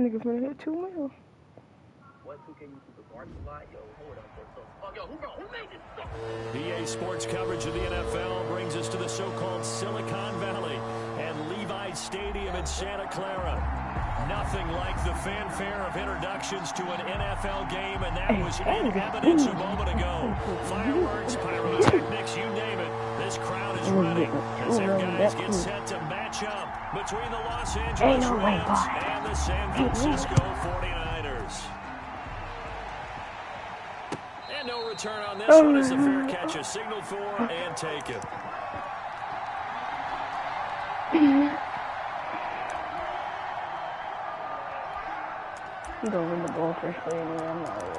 Nigga finna hit 2 mil. EA Sports coverage of the NFL brings us to the so-called Silicon Valley and Levi Stadium in Santa Clara. Nothing like the fanfare of introductions to an NFL game, and that was in evidence a moment ago. Fireworks, pyrotechnics, you name it. This crowd is ready as their guys get set to match up between the Los Angeles Rams and the San Francisco 49ers. And no return on this one as the fair catch is signaled for and taken. You don't win the ball first play anyway, I'm not worried.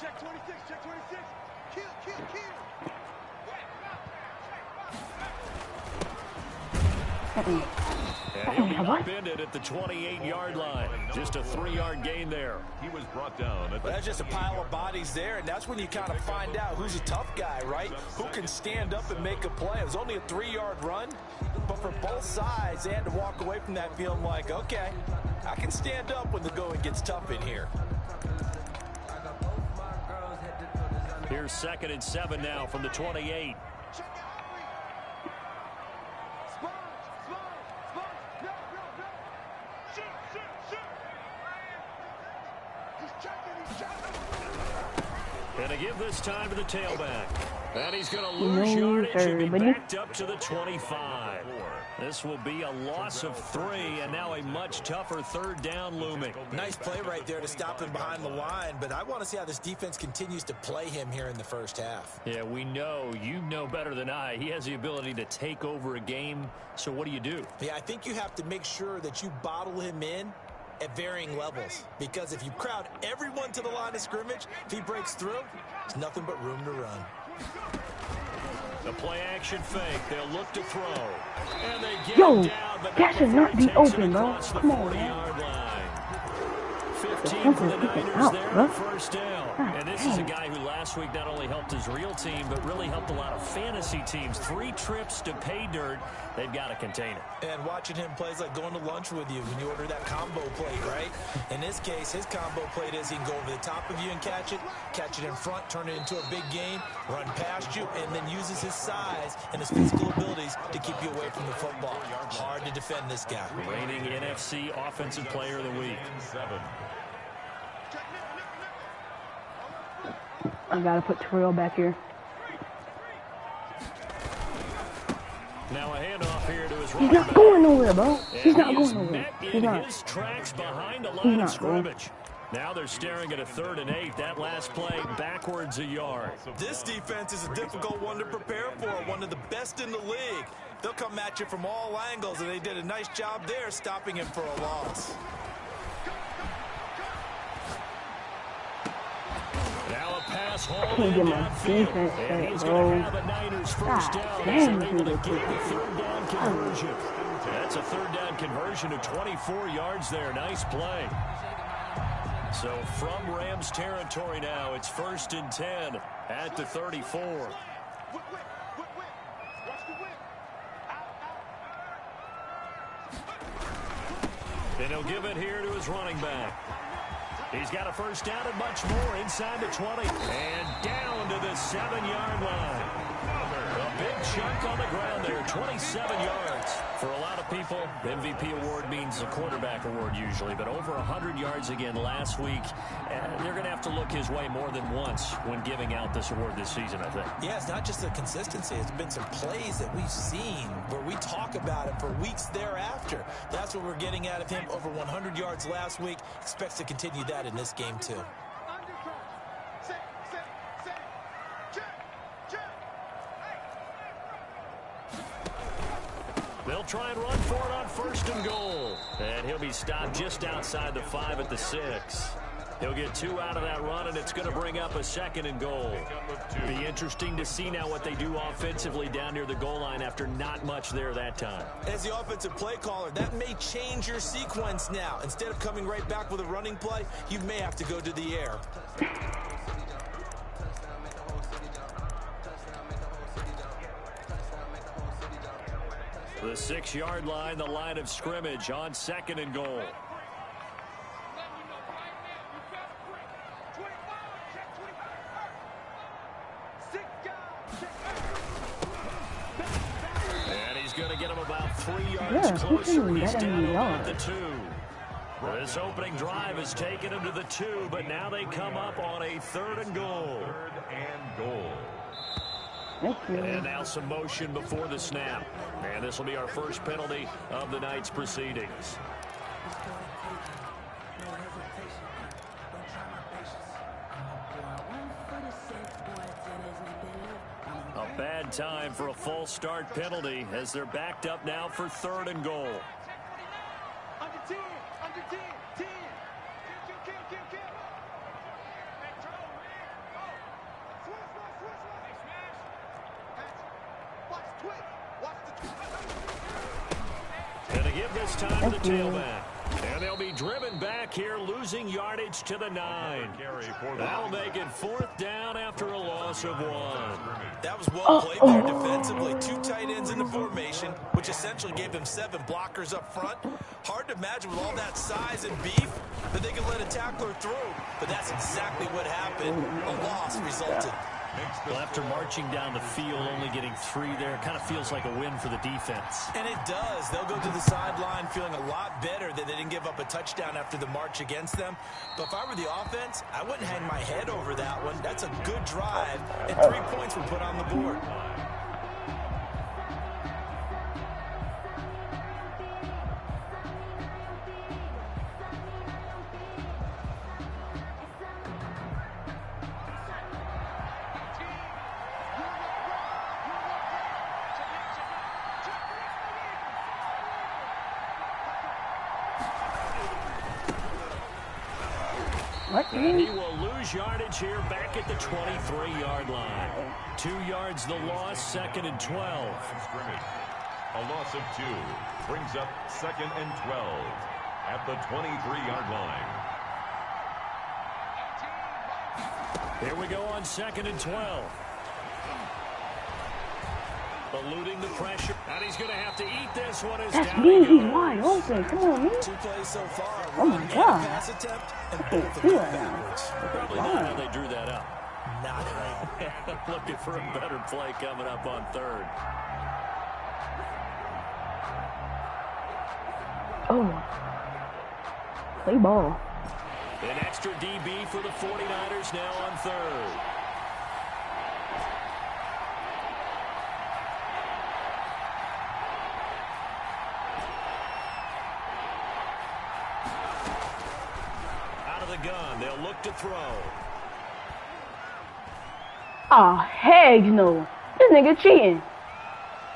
Check 26, check 26. Kill. And he'll be upended at the 28-yard line. Just a 3-yard gain there. He was brought down. But that's just a pile of bodies there, and that's when you kind of find out who's a tough guy, right? Who can stand up and make a play. It was only a 3-yard run, but for both sides, they had to walk away from that feeling like, okay, I can stand up when the going gets tough in here. Here's 2nd and 7 now from the 28. And to give this time to the tailback. And he's going to lose yardage and be backed up to the 25. This will be a loss of 3, and now a much tougher 3rd down looming. Nice play right there to stop him behind the line, but I want to see how this defense continues to play him here in the first half. Yeah, we know. You know better than I. He has the ability to take over a game, so what do you do? Yeah, I think you have to make sure that you bottle him in at varying levels, because if you crowd everyone to the line of scrimmage, if he breaks through, there's nothing but room to run. The play action fake. They'll look to throw. And they get Yo, down, but that should not be open, bro. Come on, man. 15 for the Niners there on 1st down. And this is a guy who last week not only helped his real team, but really helped a lot of fantasy teams. 3 trips to pay dirt. They've got to contain it. And watching him play is like going to lunch with you when you order that combo plate, right? In this case, his combo plate is he can go over the top of you and catch it in front, turn it into a big gain, run past you, and then uses his size and his physical abilities to keep you away from the football. Hard to defend this guy. Reigning NFC Offensive Player of the Week. I gotta put Terrell back here. Now a handoff here to his He's not going nowhere, bro. He's not going nowhere. He's not. His tracks behind a line of scrimmage. Now they're staring at a 3rd and 8. That last play backwards a yard. This defense is a difficult one to prepare for. One of the best in the league. They'll come at you from all angles, and they did a nice job there stopping him for a loss. Now a pass hole. I can't get my defense straight, bro. God damn, able to get the 3rd down conversion. That's a 3rd down conversion of 24 yards there. Nice play. So from Rams territory now, it's 1st and 10 at the 34. And he'll give it here to his running back. He's got a 1st down and much more inside the 20. And down to the 7-yard line. A big chunk on the ground there, 27 yards. For a lot of people, the MVP award means a quarterback award usually, but over 100 yards again last week. They're going to have to look his way more than once when giving out this award this season, I think. Yeah, it's not just the consistency. It's been some plays that we've seen where we talk about it for weeks thereafter. That's what we're getting out of him. Over 100 yards last week. Expects to continue that in this game, too. They'll try and run for it on 1st and goal. And he'll be stopped just outside the 5 at the 6. He'll get 2 out of that run, and it's going to bring up a 2nd and goal. Be interesting to see now what they do offensively down near the goal line after not much there that time. As the offensive play caller, that may change your sequence now. Instead of coming right back with a running play, you may have to go to the air. The 6-yard line, the line of scrimmage on 2nd and goal. And he's going to get him about 3 yards closer. He's down at the 2. This opening drive has taken him to the 2, but now they come up on a 3rd and goal. 3rd and goal. And now some motion before the snap. And this will be our first penalty of the night's proceedings. A bad time for a false start penalty as they're backed up now for 3rd and goal. Under 10, under 10, 10. Kill. And to give this time to the tailback. And they'll be driven back here, losing yardage to the 9. That'll make it 4th down after a loss of 1. That was well played there defensively. 2 tight ends in the formation, which essentially gave them 7 blockers up front. Hard to imagine with all that size and beef that they could let a tackler through. But that's exactly what happened. A loss resulted. Well, after marching down the field, only getting 3 there, it kind of feels like a win for the defense. And it does. They'll go to the sideline feeling a lot better that they didn't give up a touchdown after the march against them. But if I were the offense, I wouldn't hang my head over that one. That's a good drive, and 3 points were put on the board. And he will lose yardage here back at the 23-yard line. 2 yards the loss, 2nd and 12. A loss of 2 brings up 2nd and 12 at the 23-yard line. Here we go on 2nd and 12. Eluding the pressure. And he's going to have to eat this one. That's me. He's wide open. Come on, man. 2 plays so far. Oh, my God. Pass attempt, and I both can't of do them it now. backwards. Probably not how they drew that up. Not at all. Looking for a better play coming up on 3rd. Oh. Play ball. An extra DB for the 49ers now on 3rd. Gun. They'll look to throw. Aw, heck no. This nigga cheating.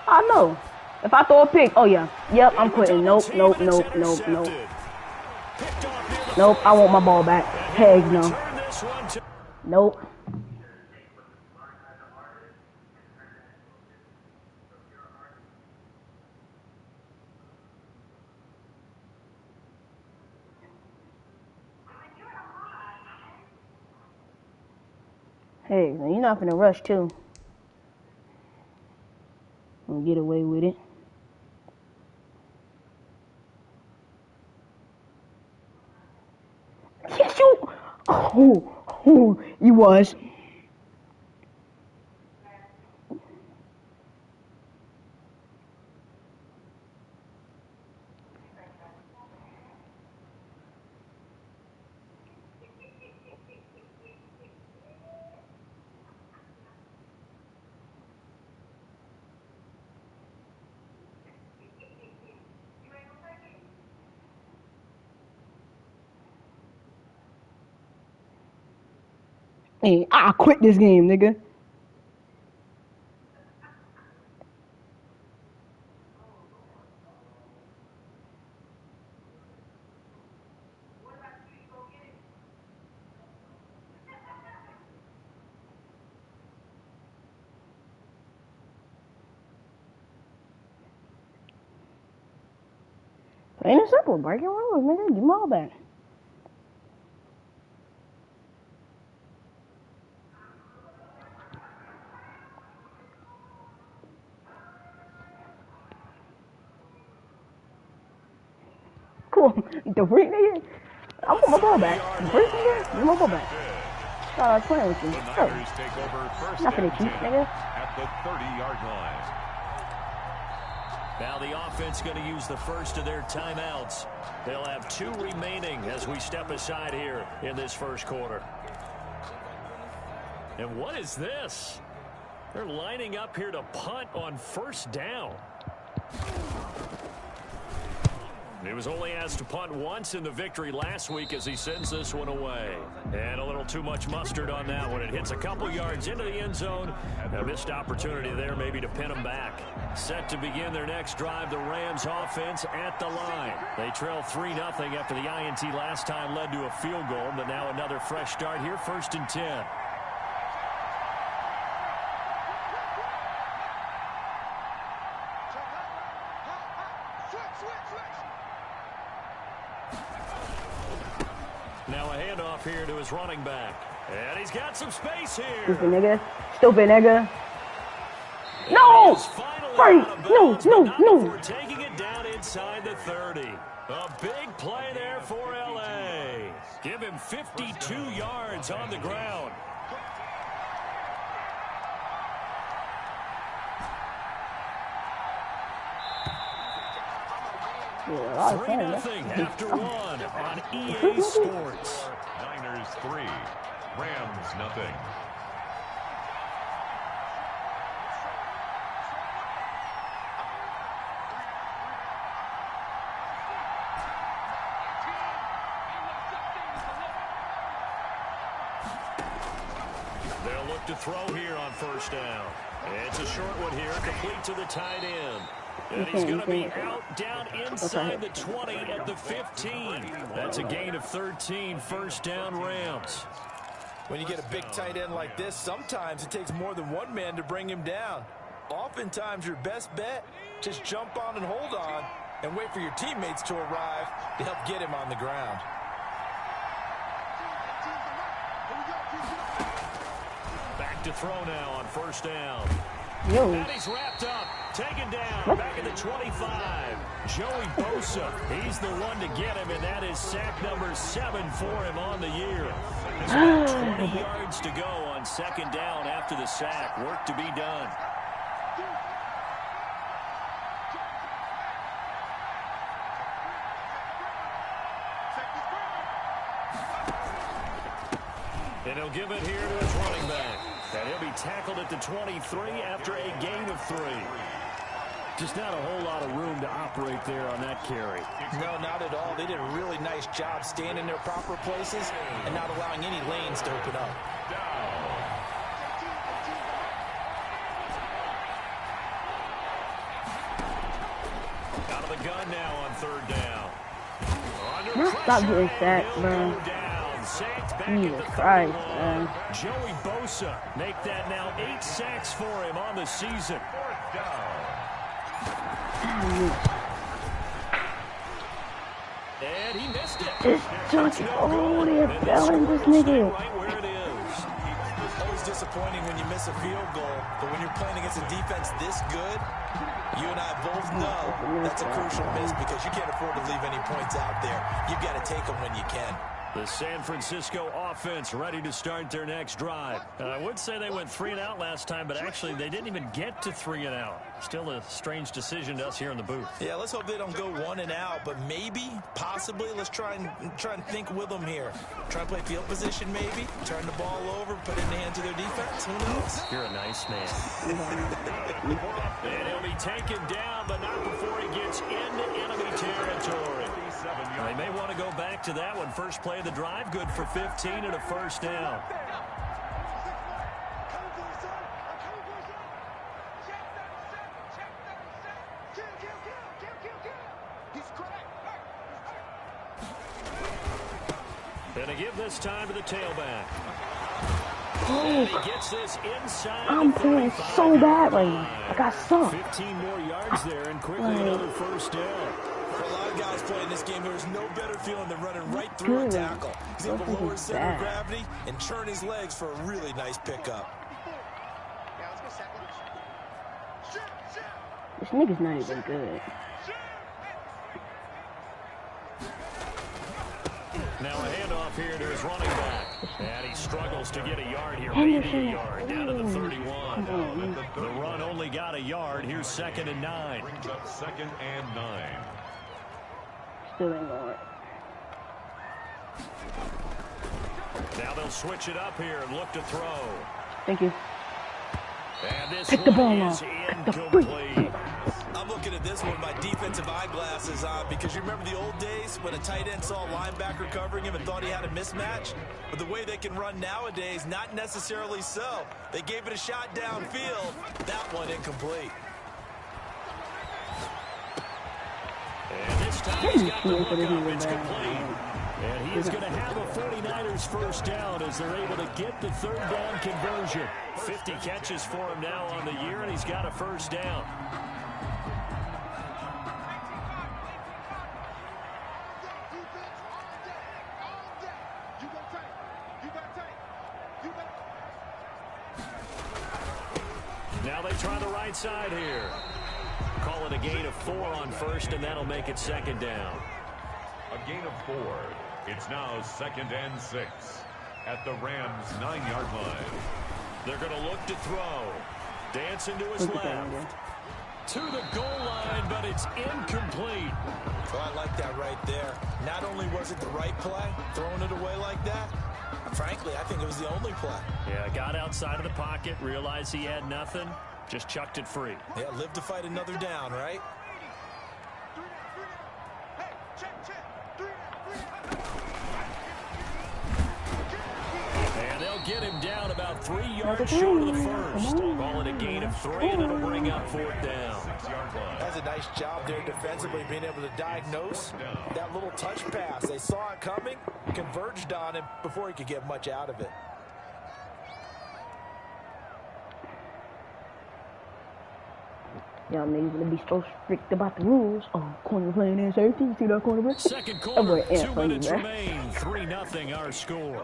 I know. If I throw a pick, oh yeah. Yep, I'm quitting. Nope. Nope, I want my ball back. Heck no. Nope. Hey, you're not finna rush too. And get away with it. Yes, you. Oh, you was. Hey, I quit this game, nigga. Plain and simple, breaking rules, nigga. Give them all back. The freak nigga? I want my ball back. The freak nigga? Give my ball back. Thought I was playing with you. The Niners take over first Nothing and to keep, 10 nigga. at the 30-yard line. Now the offense going to use the first of their timeouts. They'll have 2 remaining as we step aside here in this first quarter. And what is this? They're lining up here to punt on first down. He was only asked to punt once in the victory last week as he sends this one away. And a little too much mustard on that one. It hits a couple yards into the end zone. A missed opportunity there maybe to pin them back. Set to begin their next drive, the Rams offense at the line. They trail 3-0 after the INT last time led to a field goal. But now another fresh start here, 1st and 10. Now a handoff here to his running back. And he's got some space here. Stupid nigga. Stupid nigga. No! Frank, no. We're taking it down inside the 30. A big play there for L.A. Give him 52 yards on the ground. Yeah, 3-0 after one on EA Sports. Niners 3, Rams nothing. They'll look to throw here on first down. It's a short one here, complete to the tight end. And he's going to be out down inside the 20 at the 15. That's a gain of 13, first down Rams. When you get a big tight end like this, sometimes it takes more than one man to bring him down. Oftentimes your best bet, just jump on and hold on and wait for your teammates to arrive to help get him on the ground. Back to throw now on first down. Yo. And he's wrapped up, taken down, back at the 25. Joey Bosa, he's the one to get him, and that is sack number 7 for him on the year. There's about 20 yards to go on second down after the sack. Work to be done. And he'll give it here to his running back. And he'll be tackled at the 23 after a gain of 3. Just not a whole lot of room to operate there on that carry. No, not at all. They did a really nice job staying in their proper places and not allowing any lanes to open up. Out of the gun now on third down. Stop getting sacked, bro. Jesus Christ, man. Joey Bosa make that now 8 sacks for him on the season. And he missed it. It's just, oh, they're failing this nigga. Right where it is. It's always disappointing when you miss a field goal, but when you're playing against a defense this good, you and I both know that's a crucial miss because you can't afford to leave any points out there. You've got to take them when you can. The San Francisco offense ready to start their next drive. I would say they went 3 and out last time, but actually they didn't even get to 3 and out. Still a strange decision to us here in the booth. Yeah, let's hope they don't go 1 and out, but maybe, possibly, let's try and think with them here. Try and play field position maybe, turn the ball over, put it in the hands of their defense. Who knows? You're a nice man. And he'll be taken down, but not before he gets into enemy territory. They may want to go back to that one. First play of the drive, good for 15 and a first down. And a give this time to the tailback. And he gets this inside. I'm playing so bad right now. Like I suck. 15 more yards there and quickly another first down. For a lot of guys playing this game, there's no better feeling than running right through a tackle. He's able to lower his center of gravity and turn his legs for a really nice pickup. This nigga's not even good. Now a handoff here to his running back. And he struggles to get a yard here. Maybe a yard. Down to the 31. The run only got a yard. Here's 2nd and 9. Brings up 2nd and 9. Still ain't going. Now they'll switch it up here and look to throw. Thank you. And this Pick the one ball is up. incomplete. I'm looking at this one with my defensive eyeglasses on because you remember the old days when a tight end saw a linebacker covering him and thought he had a mismatch? But the way they can run nowadays, not necessarily so. They gave it a shot downfield. That one incomplete. And this time he's got the look up. It's complete. And he is going to have a 49ers first down as they're able to get the 3rd down conversion. 50 catches for him now on the year, and he's got a first down. Now they try the right side here. Call it a gain of 4 on first, and that'll make it 2nd down. A gain of 4. It's now 2nd and 6 at the Rams' 9-yard line. They're going to look to throw. Dancing to his left. To the goal line, but it's incomplete. Well, I like that right there. Not only was it the right play, throwing it away like that, frankly, I think it was the only play. Yeah, got outside of the pocket, realized he had nothing, just chucked it free. Yeah, live to fight another down, right? And they'll get him down about 3 yards short of the first. Call it a gain of 3, and it'll bring up 4th down. 6-yard line. That's a nice job there defensively, being able to diagnose that little touch pass. They saw it coming, converged on him before he could get much out of it. Y'all niggas gonna be so strict about the rules. Oh, corner playing in safety. See that corner? Second quarter, 2 minutes remain. 3-0 our score.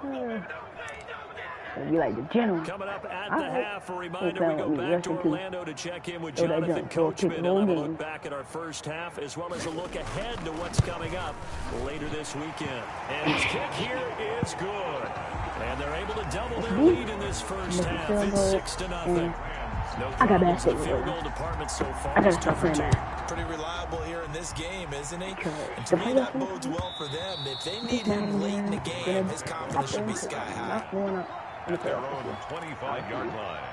Gonna be like the general. Coming up at the half, a reminder, we go back to Orlando to check in with Jonathan Coachman. He'll have a look back at our first half, as well as a look ahead to what's coming up later this weekend. And his kick here is good. And they're able to double their lead in this first half. It's 6-0. No problems in the field goal department so far. I gotta start playing that. Pretty reliable here in this game, isn't he? And to me, that bodes well for them. If they need him late in the game, his confidence should be sky high. At their own 25-yard line.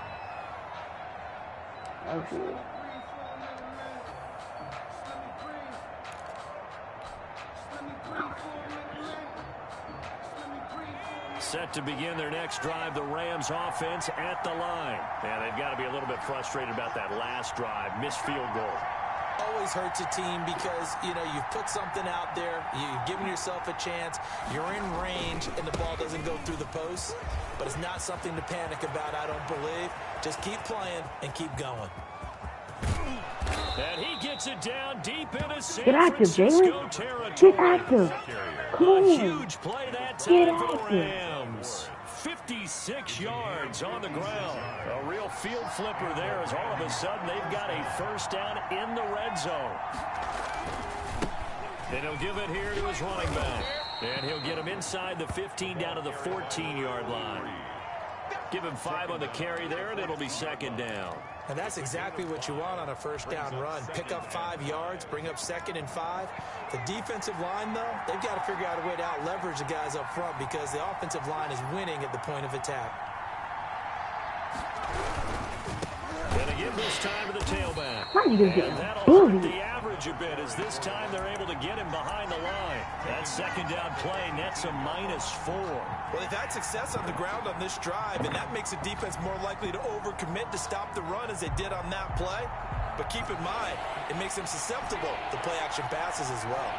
Set to begin their next drive, the Rams offense at the line. And they've got to be a little bit frustrated about that last drive, missed field goal. Always hurts a team because, you know, you've put something out there, you've given yourself a chance, you're in range, and the ball doesn't go through the post. But it's not something to panic about, I don't believe. Just keep playing and keep going. And he gets it down deep into San Francisco territory. Get active. Come on. A huge play that time for the Rams. 56 yards on the ground. A real field flipper there as all of a sudden they've got a first down in the red zone. And he'll give it here to his running back. And he'll get him inside the 15 down to the 14-yard line. Give him 5 on the carry there, and it'll be 2nd down. And that's exactly what you want on a first down run. Pick up 5 yards, bring up 2nd and 5. The defensive line, though, they've got to figure out a way to out-leverage the guys up front because the offensive line is winning at the point of attack. And again this time to the tailback. And that'll hurt the average a bit as this time they're able to get him behind the line. That 2nd down play nets a -4. Well, they've had success on the ground on this drive, and that makes the defense more likely to overcommit to stop the run as they did on that play. But keep in mind, it makes them susceptible to play-action passes as well.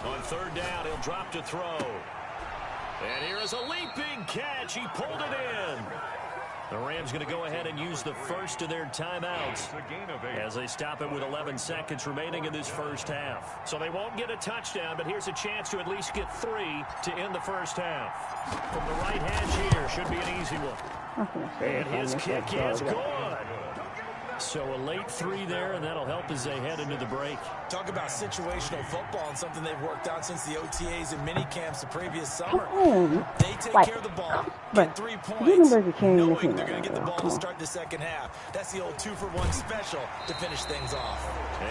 On 3rd down, he'll drop to throw. And here is a leaping catch. He pulled it in. The Rams going to go ahead and use the first of their timeouts as they stop it with 11 seconds remaining in this first half. So they won't get a touchdown, but here's a chance to at least get 3 to end the first half. From the right hash here, should be an easy one. And his kick is good. So a late 3 there, and that'll help as they head into the break. Talk about situational football and something they've worked on since the OTAs and mini camps the previous summer. They take care of the ball, get 3 points, knowing they're going to get the ball to start the second half. That's the old 2-for-1 special to finish things off.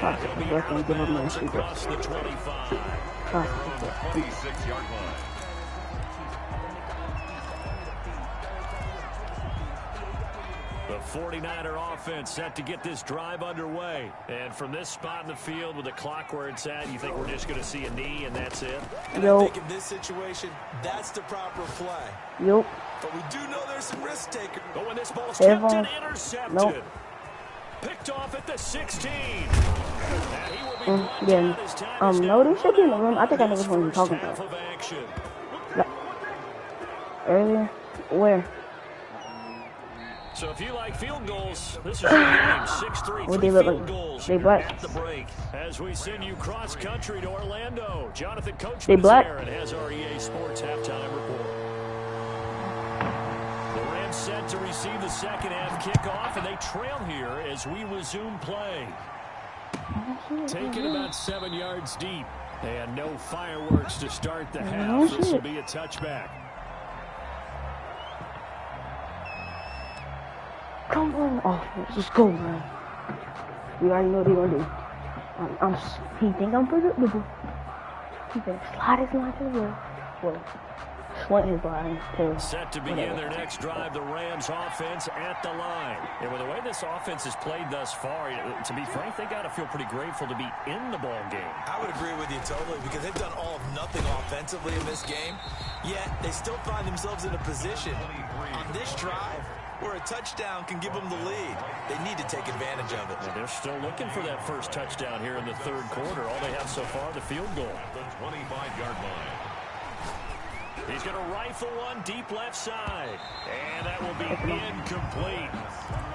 And he'll be out of bounds across the 25. They're on the 26-yard line. The 49er offense set to get this drive underway. And from this spot in the field with the clock where it's at, you think we're just going to see a knee and that's it? And I think in this situation, that's the proper play. Yep. But we do know there's some risk takers. But when this ball's tipped and intercepted. Picked off at the 16. No, they should be in the room. I think I know which one you're talking about. Earlier? Where? So if you like field goals, this is your game. 6-3, What 3 they look field like? goals They black? at the break. As we send you cross country to Orlando, Jonathan Coachman They is black? there and has our EA Sports halftime report. The Rams set to receive the second half kickoff, and they trail here as we resume play. Taken about 7 yards deep, and no fireworks to start the half. This will be a touchback. Come on, offense. Let's go, man. We already know what they're going to do. He think I'm predictable. He better slide his line to the real. Well, slant his line to Set to begin their next drive, the Rams offense at the line. And with the way this offense has played thus far, to be frank, they got to feel pretty grateful to be in the ball game. I would agree with you totally because they've done all of nothing offensively in this game, yet they still find themselves in a position on this drive where a touchdown can give them the lead. They need to take advantage of it. And they're still looking for that first touchdown here in the third quarter. All they have so far, the field goal. The 25-yard line. He's going to rifle one deep left side. And that will be incomplete.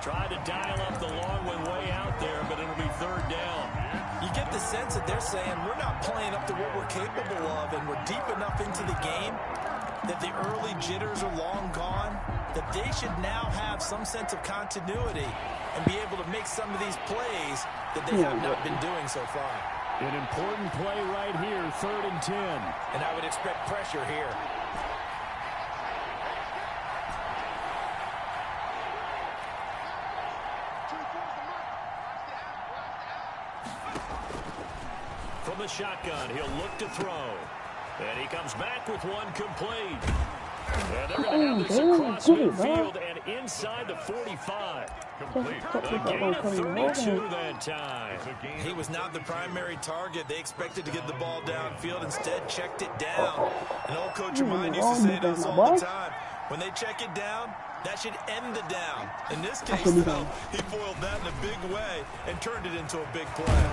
Tried to dial up the long one way out there, but it'll be third down. You get the sense that they're saying we're not playing up to what we're capable of, and we're deep enough into the game that the early jitters are long gone, that they should now have some sense of continuity and be able to make some of these plays that they have not been doing so far. An important play right here, 3rd and 10. And I would expect pressure here. From the shotgun, he'll look to throw. And he comes back with one complete. And they're going to have this across midfield and inside the 45. Complete. A gain of 32 that time. He was not the primary target. They expected to get the ball downfield. Instead, checked it down. And old Coach Ryan used to say to us all the time, when they check it down, that should end the down. In this case, though, he foiled that in a big way and turned it into a big play.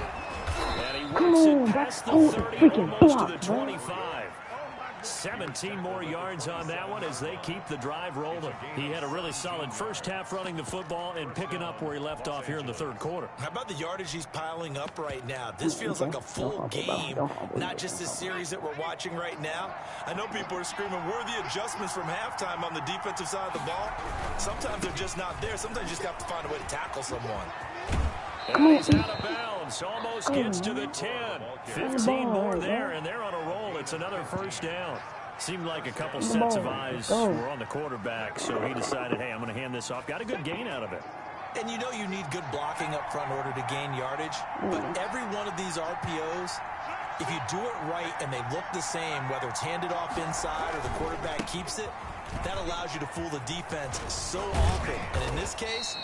And he works it past the 30, almost to the 25. 17 more yards on that one as they keep the drive rolling. He had a really solid first half running the football and picking up where he left off here in the third quarter. How about the yardage he's piling up right now? This feels like a full game, not just this series that we're watching right now. I know people are screaming, where are the adjustments from halftime on the defensive side of the ball? Sometimes they're just not there. Sometimes you just have to find a way to tackle someone. And he's out of bounds. Almost gets to the 10. 15 more there, and they're on a roll. It's another first down. Seemed like a couple sets of eyes were on the quarterback, so he decided, hey, I'm going to hand this off. Got a good gain out of it. And you know you need good blocking up front in order to gain yardage. But every one of these RPOs, if you do it right and they look the same, whether it's handed off inside or the quarterback keeps it, that allows you to fool the defense so often. And in this case,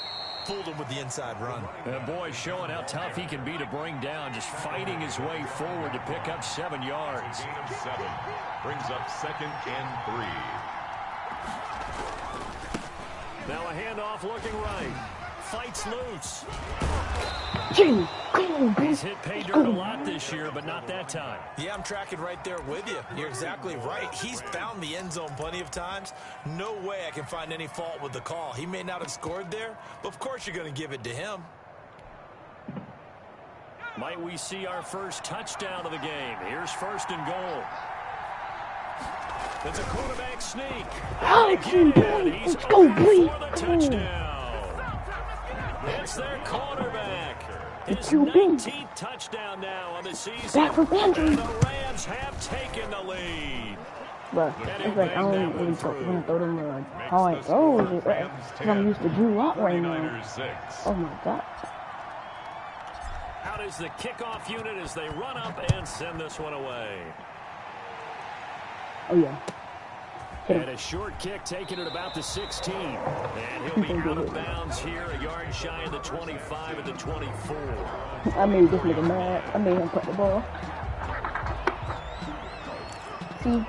fooled him with the inside run. And boy, showing how tough he can be to bring down, just fighting his way forward to pick up 7 yards. Gain of 7 brings up 2nd and 3. Now a handoff looking right. fights loose. Jimmy, come on, boy. He's hit pay dirt a lot this year, but not that time. Yeah, I'm tracking right there with you. You're exactly right. He's found the end zone plenty of times. No way I can find any fault with the call. He may not have scored there, but of course you're going to give it to him. Might we see our first touchdown of the game? Here's 1st and goal. It's a quarterback sneak. Hudson, boy. Let's go, boy. For the touchdown. It's their quarterback. His QB. 19th touchdown now on the season. Back from injury. And the Rams have taken the lead. But it's like I don't really want to throw them hard throws. I'm used to Drew Lock right now. 49ers 6. Oh my God. Out is the kickoff unit as they run up and send this one away. Oh yeah. And a short kick taken at about the 16. And he'll be out of bounds here, a yard shy of the 25 at the 24. I made this nigga mad. I made him put the ball. See,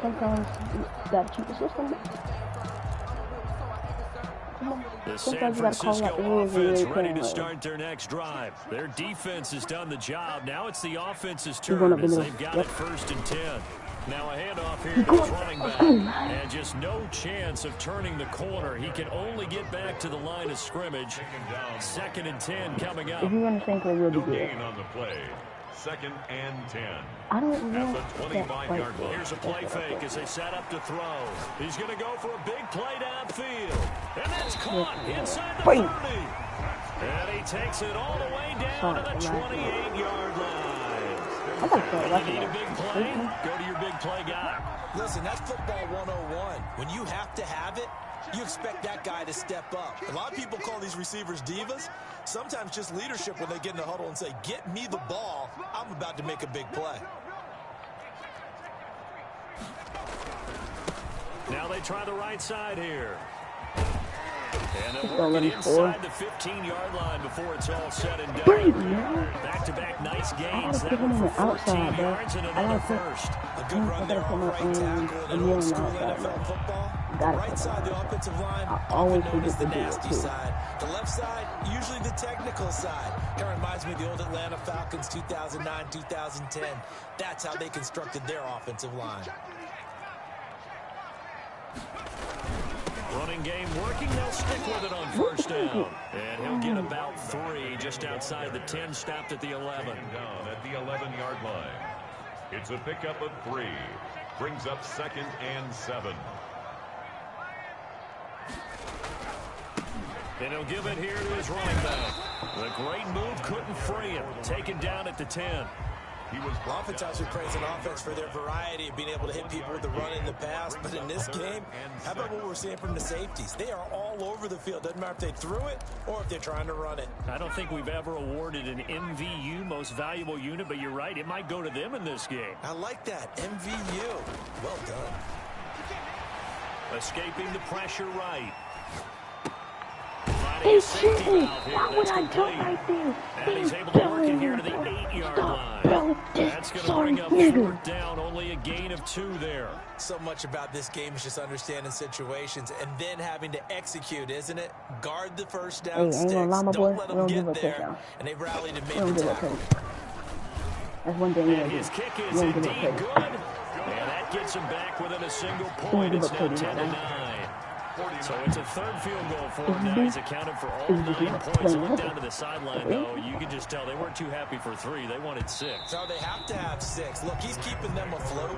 sometimes you gotta cheat the system. The San Francisco offense ready to start their next drive. Their defense has done the job. Now it's the offense's turn as they've got it 1st and 10. Now a handoff here to his running back. And just no chance of turning the corner. He can only get back to the line of scrimmage. 2nd and 10 coming up. If you understand, we'll be No good. gain on the play. 2nd and 10. I don't At know. the 25-yard line. Here's a play fake as they set up to throw. He's going to go for a big play downfield. And that's caught inside the 30. And he takes it all the way down to the 28-yard line. I got that. You need a big play? Go to your big play guy. Listen, that's football 101. When you have to have it, you expect that guy to step up. A lot of people call these receivers divas. Sometimes just leadership when they get in the huddle and say, get me the ball. I'm about to make a big play. Now they try the right side here. And Just they're don't let working him score. inside the 15-yard line before it's all said and done. Back-to-back nice gains. I That gotta one put him for on the 14 outside, bro. yards and I another gotta put- first. A good run there on right tackle and an old school NFL football. The Got it. right side of the offensive line, I always often known as the forget to do it, nasty too. side. The left side, usually the technical side. Kind of reminds me of the old Atlanta Falcons 2009, 2010. That's how they constructed their offensive line. Running game working. They'll stick with it on 1st down. And he'll get about 3 just outside the 10, stopped at the 11. Down at the 11-yard line. It's a pickup of 3. Brings up 2nd and 7. And he'll give it here to his running back. The great move couldn't free him. Taken down at the 10. He was Oftentimes we praise an offense for their variety of being able to hit people with the run in the pass, but in this game, how about what we're seeing from the safeties? They are all over the field. Doesn't matter if they threw it or if they're trying to run it. I don't think we've ever awarded an MVU, most valuable unit, but you're right, it might go to them in this game. I like that. MVU. Well done. Escaping the pressure right. They shoot me. Why would I jump right there? And he's able to work it here to the 8-yard line. That's going to bring up 4th down, only a gain of 2 there. So much about this game is just understanding situations and then having to execute, isn't it? Guard the first down Hey, ain't gonna lie, my sticks. boy. Don't let We them don't give get up there. touchdown. And they rallied and We made don't the give up tackle. touchdown. That's one thing we And don't do. his kick We is don't give up indeed touchdown. good. And that gets him back within a single point. It's now 10-9. So it's a 3rd field goal for him now. He's accounted for all 9 points. Went down to the sideline, though. You can just tell they weren't too happy for 3. They wanted 6. So they have to have 6. Look, he's keeping them afloat,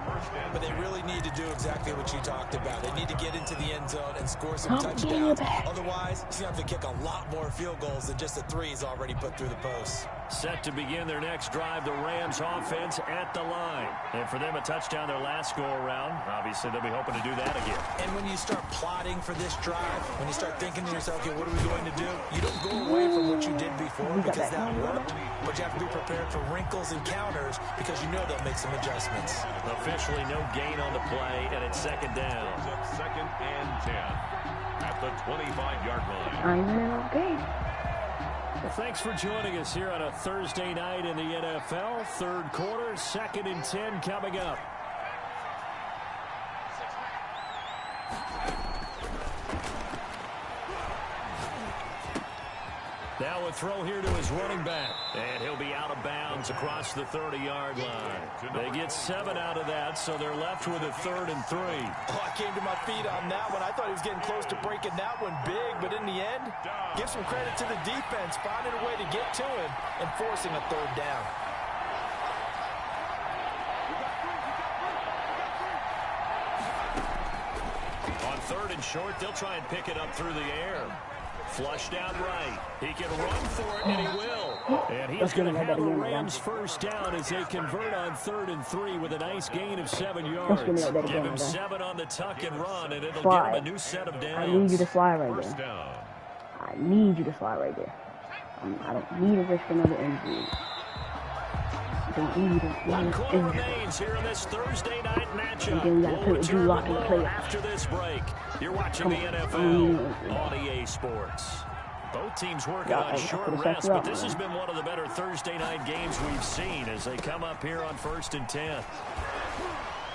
but they really need to do exactly what you talked about. They need to get into the end zone and score some touchdowns. Otherwise, he's going to have to kick a lot more field goals than just the 3 he's already put through the post. Set to begin their next drive, the Rams offense at the line. And for them, a touchdown their last go-around. Obviously, they'll be hoping to do that again. And when you start plotting for this drive, when you start thinking to yourself, okay, what are we going to do? You don't go away from what you did before because that worked, but you have to be prepared for wrinkles and counters because you know they'll make some adjustments. Officially no gain on the play, and it's 2nd down. 2nd and 10 at the 25-yard line. I'm in an game. Well, thanks for joining us here on a Thursday night in the NFL. 3rd quarter, 2nd and 10 coming up. Now a throw here to his running back. And he'll be out of bounds across the 30-yard line. They get 7 out of that, so they're left with a 3rd and 3. Oh, I came to my feet on that one. I thought he was getting close to breaking that one big, but in the end, give some credit to the defense, finding a way to get to him and forcing a 3rd down. On 3rd and short, they'll try and pick it up through the air. Flushed out right. He can run for it, and he will. And he's going to have the Rams first down as they convert on 3rd and 3 with a nice gain of 7 yards. Give him 7 on the tuck and run, and it'll give him a new set of downs. I need you to slide right there. I need you to slide right there. I don't need to risk another injury. One quarter remains here in this Thursday night matchup. And then we got to put Drew Lock in the playoffs. After this break, you're watching the NFL on EA Sports. Both teams working on short rest, but this has been one of the better Thursday night games we've seen as they come up here on 1st and 10.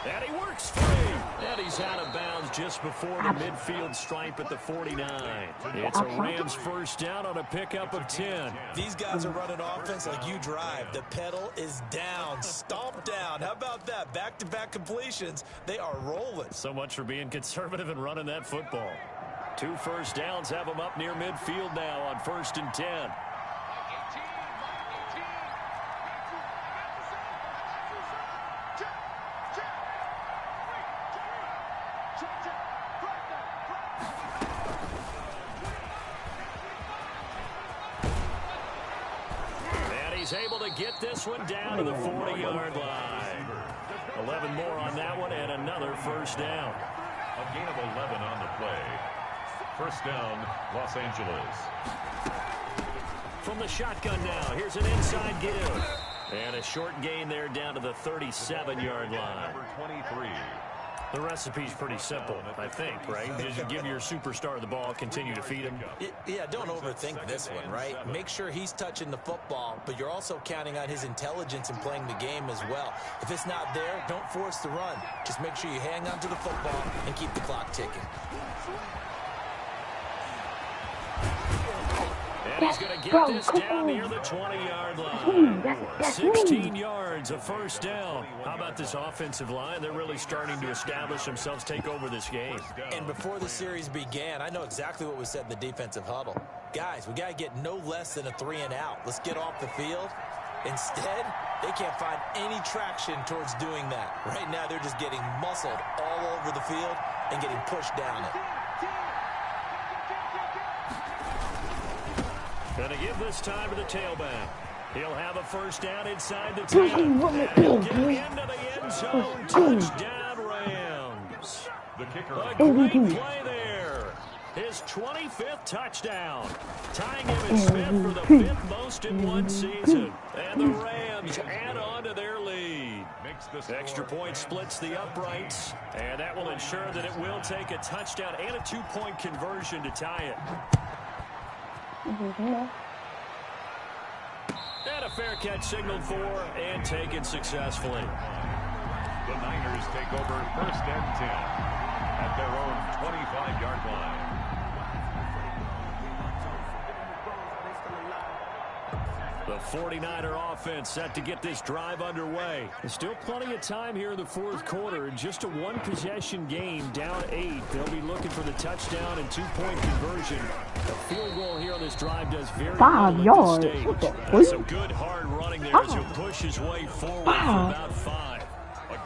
And he works free. And he's out of bounds just before the midfield stripe at the 49. It's a Rams first down on a pickup of 10. These guys are running offense like you drive. The pedal is down, stomp down. How about that? Back-to-back completions. They are rolling. So much for being conservative and running that football. 2 first downs have them up near midfield now on 1st and 10. He's able to get this one down to the 40-yard line. 11 more on that one and another first down. A gain of 11 on the play. First down, Los Angeles. From the shotgun now, here's an inside give. And a short gain there down to the 37-yard line. Number 23. The recipe's pretty simple, I think, right? Just give your superstar the ball, continue to feed him. Yeah, don't overthink this one, right? Make sure he's touching the football, but you're also counting on his intelligence in playing the game as well. If it's not there, don't force the run. Just make sure you hang on to the football and keep the clock ticking. And he's going to get this down near the 20-yard line. 16 yards, a first down. How about this offensive line? They're really starting to establish themselves, take over this game. And before the series began, I know exactly what was said in the defensive huddle. Guys, we got to get no less than a 3-and-out. Let's get off the field. Instead, they can't find any traction towards doing that. Right now, they're just getting muscled all over the field and getting pushed down it. Going to give this time to the tailback. He'll have a first down inside the 10. And he'll get into the end zone. Touchdown, Rams. The kicker. A great play there. His 25th touchdown. Tying him and Smith for the 5th most in one season. And the Rams add on to their lead. Extra point splits the uprights. And that will ensure that it will take a touchdown and a 2-point conversion to tie it. And a fair catch signaled for and taken successfully. The Niners take over 1st and 10 at their own 25-yard line. The 49er offense set to get this drive underway. There's still plenty of time here in the 4th quarter. In just a 1-possession game, down 8. They'll be looking for the touchdown and 2-point conversion. A field goal here on this drive does very well at this stage. That's some good hard running there as he'll push his way forward for about 5.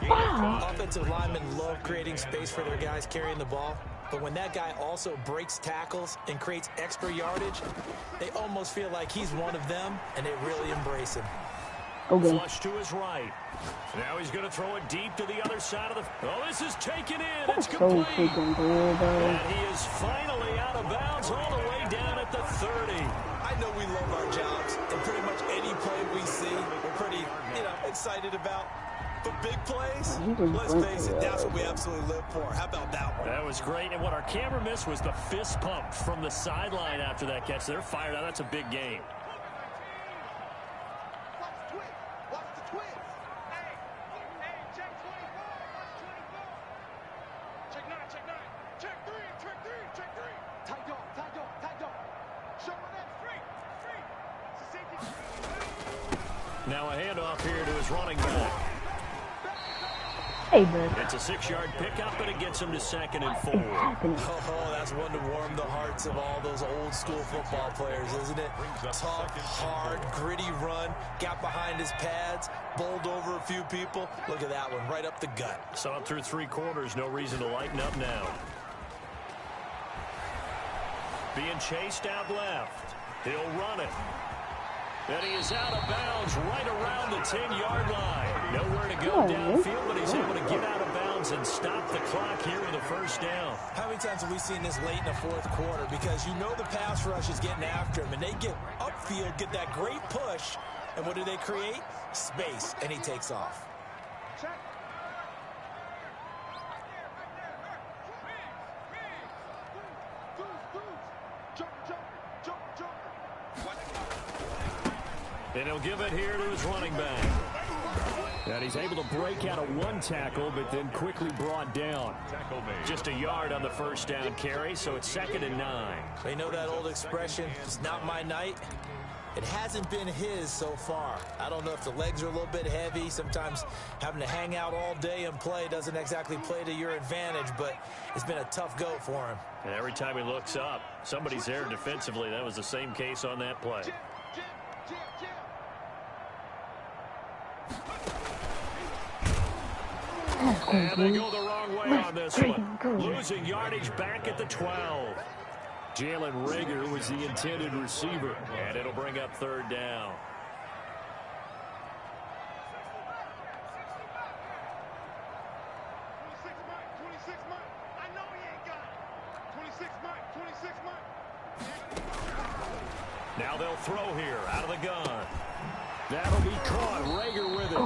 Offensive linemen love creating space for their guys carrying the ball. But when that guy also breaks tackles and creates extra yardage, they almost feel like he's one of them, and they really embrace him. Flush to his right. Now he's going to throw it deep to the other side of the... Oh, this is taken in. It's complete. And he is finally out of bounds all the way down at the 30. I know we love our jobs, and pretty much any play we see, we're pretty, excited about. But big plays, let's face it, that's what we absolutely live for. How about that one? That was great. And what our camera missed was the fist pump from the sideline after that catch. They're fired out. That's a big game. Watch the twist. Hey, check 24. Watch 24. Check 9, check 9. Check 3, check 3, check 3. Tight dog. Show him that free. Now a handoff here to his running back. Hey, bud. It's a 6-yard pickup, and it gets him to 2nd and 4. It's happening. Oh, that's one to warm the hearts of all those old school football players, isn't it? Tough, hard, gritty run, got behind his pads, bowled over a few people. Look at that one, right up the gut. Saw it through 3 quarters, no reason to lighten up now. Being chased out left. He'll run it. And he is out of bounds right around the 10-yard line. Nowhere to go downfield, but he's able to get out of bounds and stop the clock here with a 1st down. How many times have we seen this late in the 4th quarter? Because you know the pass rush is getting after him, and they get upfield, get that great push, and what do they create? Space, and he takes off. And he'll give it here to his running back. And he's able to break out of 1 tackle, but then quickly brought down. Just a yard on the 1st down carry, so it's 2nd and 9. They know that old expression, it's not my night. It hasn't been his so far. I don't know if the legs are a little bit heavy. Sometimes having to hang out all day and play doesn't exactly play to your advantage, but it's been a tough go for him. And every time he looks up, somebody's there defensively. That was the same case on that play. And they go the wrong way on this one. Losing yardage back at the 12. Jalen Reagor was the intended receiver. And it'll bring up 3rd down. Now they'll throw here out of the gun. That'll be caught. Reagor with it.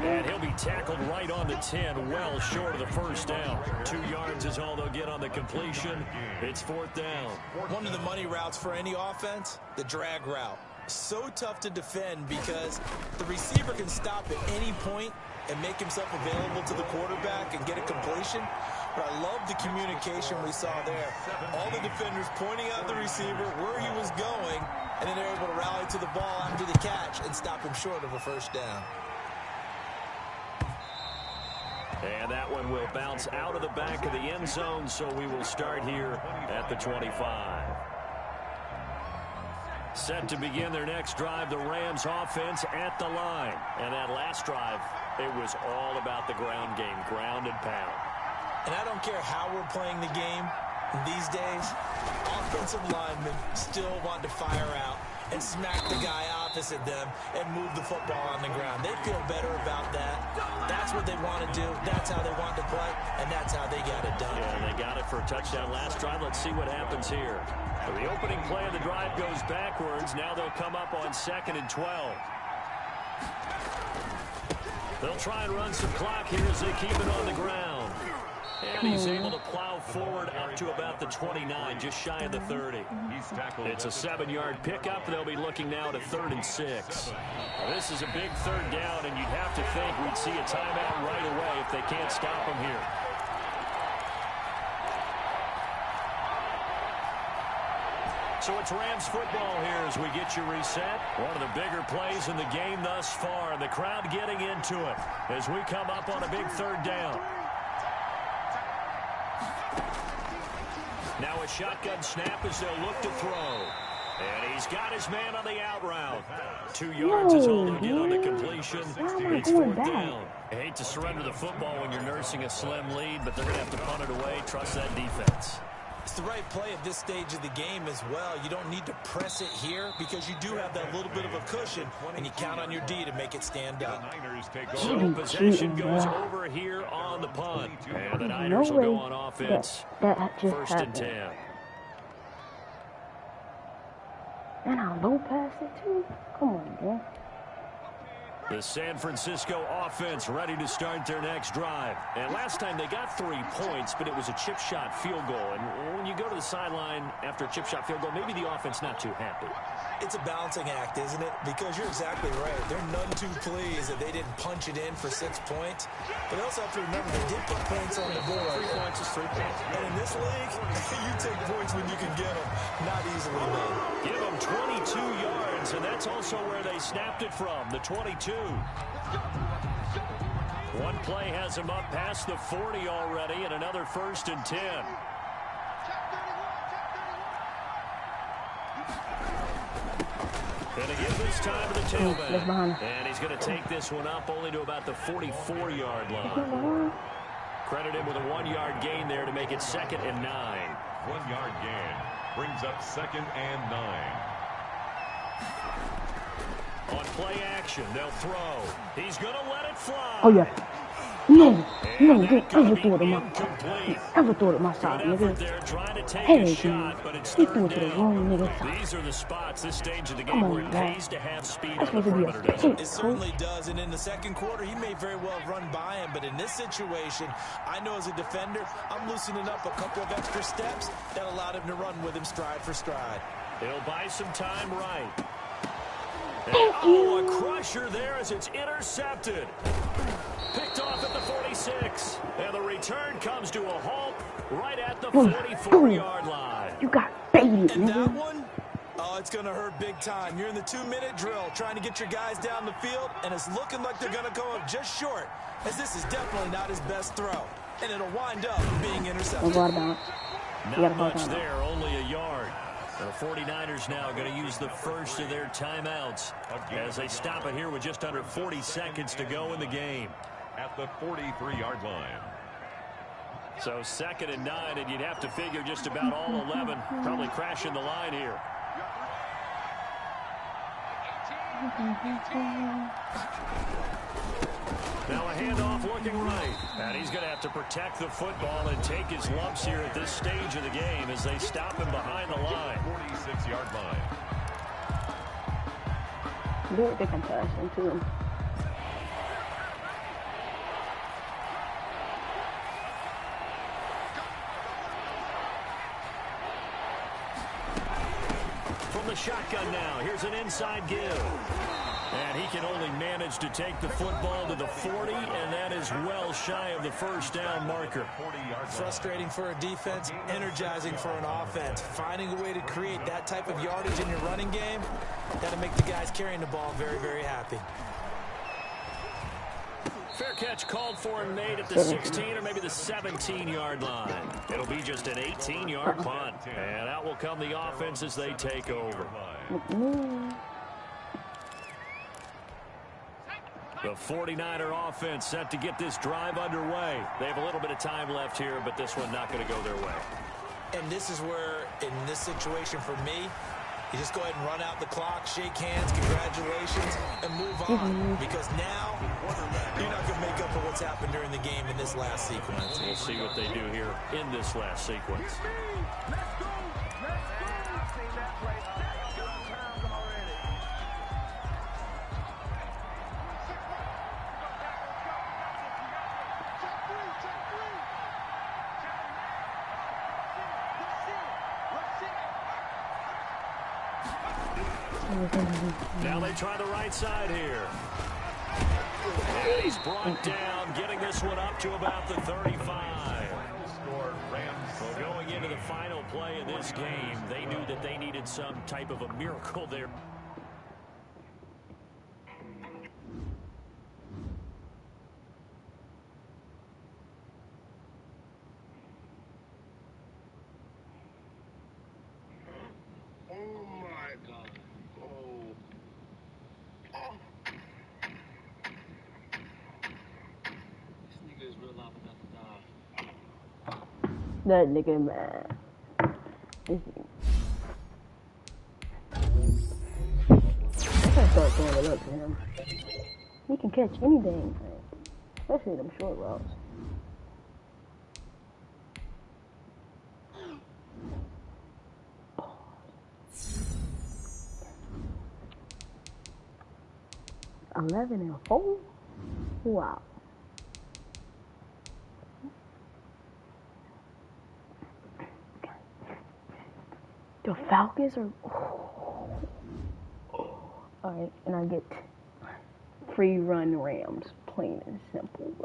And he'll be tackled right on the 10, well short of the 1st down. 2 yards is all they'll get on the completion. It's 4th down. One of the money routes for any offense, the drag route. So tough to defend because the receiver can stop at any point and make himself available to the quarterback and get a completion. But I love the communication we saw there. All the defenders pointing out the receiver, where he was going, and then they're able to rally to the ball after the catch and stop him short of a 1st down. And that one will bounce out of the back of the end zone, so we will start here at the 25. Set to begin their next drive, the Rams offense at the line. And that last drive, it was all about the ground game, ground and pound. And I don't care how we're playing the game these days, offensive linemen still want to fire out and smack the guy opposite them and move the football on the ground. They feel better about that. That's what they want to do. That's how they want to play, and that's how they got it done. Yeah, they got it for a touchdown last drive. Let's see what happens here. The opening play of the drive goes backwards. Now they'll come up on 2nd and 12. They'll try and run some clock here as they keep it on the ground. And he's able to plow forward up to about the 29, just shy of the 30. It's a 7-yard pickup. They'll be looking now to 3rd and 6. Now, this is a big 3rd down, and you'd have to think we'd see a timeout right away if they can't stop him here. So it's Rams football here as we get you reset. One of the bigger plays in the game thus far, and the crowd getting into it as we come up on a big 3rd down. Now a shotgun snap as they'll look to throw. And he's got his man on the out route. 2 yards is all they'll get on the completion. It's 4th down. I hate to surrender the football when you're nursing a slim lead, but they're going to have to punt it away. Trust that defense. It's the right play at this stage of the game as well. You don't need to press it here because you do have that little bit of a cushion, and you count on your D to make it stand up. So possession goes over here on the punt. And the Niners will go on offense. That just 1st and 10. And I'll low pass it too. Come on, man. The San Francisco offense ready to start their next drive. And last time they got 3 points, but it was a chip shot field goal. And when you go to the sideline after a chip shot field goal, maybe the offense not too happy. It's a balancing act, isn't it? Because you're exactly right. They're none too pleased that they didn't punch it in for 6 points. But they also have to remember they did put points on the board. 3 points is 3 points. And in this league, you take points when you can get them. Not easily made. Give them 22 yards, and that's also where they snapped it from, the 22. One play has him up past the 40 already, and another 1st and 10. And again this time to the tailback. And he's going to take this one up only to about the 44-yard line. Credit him with a 1-yard gain there to make it 2nd and 9. 1-yard gain brings up 2nd and 9. On play action, they'll throw. He's going to let it fly. Oh, yeah. No, don't ever throw it in my side. Ever throw it in my side, nigga. Hey, he threw it to the wrong nigga side. These are the spots this stage of the game where it pays to have speed on the perimeter. It certainly does, and in the second quarter, he may very well run by him, but in this situation, I know as a defender, I'm loosening up a couple of extra steps that allowed him to run with him stride for stride. He'll buy some time right. Oh, a crusher there as it's intercepted. Picked off at the 46. And the return comes to a halt right at the 44-yard line. You got baited, And nigga. that one, oh, it's going to hurt big time. You're in the 2-minute drill trying to get your guys down the field, and it's looking like they're going to come up just short, as this is definitely not his best throw. And it'll wind up being intercepted. Not much there, only a yard. The 49ers now going to use the first of their timeouts as they stop it here with just under 40 seconds to go in the game. At the 43-yard line. So 2nd and 9, and you'd have to figure just about all 11 probably crashing the line here. Now a handoff looking right. And he's going to have to protect the football and take his lumps here at this stage of the game as they stop him behind the line. 46-yard line. They're the comparison to him. From the shotgun now, here's an inside give. And he can only manage to take the football to the 40, and that is well shy of the first down marker. Frustrating for a defense, energizing for an offense. Finding a way to create that type of yardage in your running game, that'll make the guys carrying the ball very, very happy. Fair catch called for and made at the 16 or maybe the 17-yard line. It'll be just an 18-yard punt. And out will come the offense as they take over. The 49er offense set to get this drive underway. They have a little bit of time left here, but this one not going to go their way. And this is where, in this situation for me, you just go ahead and run out the clock, shake hands, congratulations, and move on. Because now, you're not going to make up for what's happened during the game in this last sequence. We'll see what they do here in this last sequence. Now they try the right side here. And he's brought down, getting this one up to about the 35. So going into the final play of this game, they knew that they needed some type of a miracle there. That nigga, man. I gotta start throwing it up to him. He can catch anything, man. Especially them short routes. $11 and 4? Wow. The Falcons are... Alright, and I get free run Rams. Plain and simple, bro.